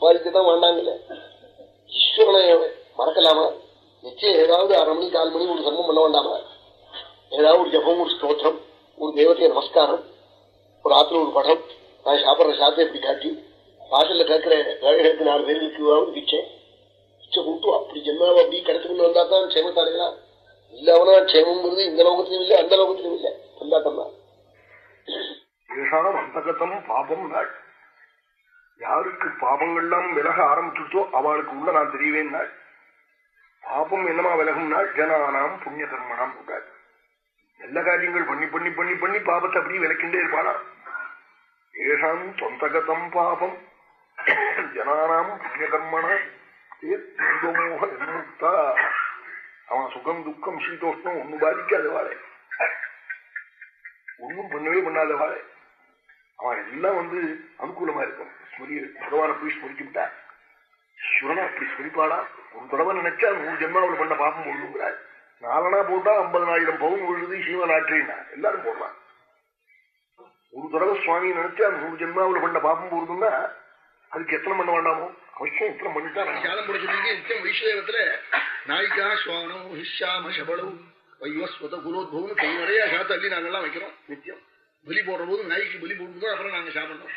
சம்பாதிக்கத்தான் வேண்டாங்கல்ல. ஈஸ்வரனை மறக்கலாமா? நிச்சயம் ஏதாவது 1/2 மணி 4 மணி ஒரு சர்மம் பண்ண வேண்டாமா? ஏதாவது ஒரு ஜபம், ஒரு ஸ்தோத்திரம், ஒரு தெய்வத்தைய நமஸ்காரம், ஒரு ஆத்துல ஒரு படம், நான் சாப்பிட்ற சாப்பிட்ட எப்படி காட்டி வாசல்ல கேட்கிற ஏழைகளுக்கு 4 பேர்களுக்கு பிச்சை கூட்டு அப்படி ஜென்மாவை அப்படி கிடைச்சுக்கொண்டு வந்தா தான் க்ஷேமத்தை அடையலாம். இல்லவனா க்ஷேமங்கிறது இந்த லோகத்திலும் இல்லை அந்த லோகத்திலும் இல்லை. கொண்டாட்டம் தான். அந்தகத்தம் பாபம் நாள். யாருக்கு பாபங்கள்லாம் விலக ஆரம்பிச்சுட்டோ அவளுக்கு உள்ள நான் தெரியவேன் நாள். பாபம் என்னமா விலகும் நாள்? ஜனானாம் புண்ணிய கர்மனாம் கூடாது. நல்ல காரியங்கள் பண்ணி பண்ணி பண்ணி பண்ணி பாபத்தை அப்படி விளக்கின்றே இருப்பானா. ஏஷாம் சொந்தகதம் பாபம் ஜனானாம் புண்ணிய கர்மனா மோக நிர்முக்தா. அவன் சுகம் துக்கம் சீதோஷ்ணம் ஒண்ணு பாதிக்காத வாழை, ஒன்னும் பண்ணவே பண்ணாத வாழை. அவன் எல்லாம் அனுகூலமா இருக்கும். பகவான போய் ஸ்மரிச்சுட்டா சுரனா அப்படி ஸ்மரிப்பாடா. ஒரு தடவை நினைச்சா 100 ஜென்மாவில் பண்ண பாப்பம் ஒழுங்குங்கிறார். 4 போட்டா 50,000 பவுன் விழுது சீவனாற்றினா எல்லாரும் போடலாம். ஒரு தடவை சுவாமி நினைச்சா 100 ஜென்மாவில் பண்ண பாப்பம் போடுதுன்னா அதுக்கு எத்தனை பண்ண வேண்டாமோ? அவசியம் எத்தனை பண்ணிட்டா. நித்தியம் வைஷ்ணவத்துல நாய்க்கா சுவானம் ஹிஷாம சபளம் வைவஸ்வத குலோத்பவம் கை நிறைய சாத்த அள்ளி நாங்கெல்லாம் வைக்கிறோம். நித்தியம் பலி போடுற போது நாய்க்கு பலி போட்டுதான் அப்புறம் நாங்க சாப்பிடணும்.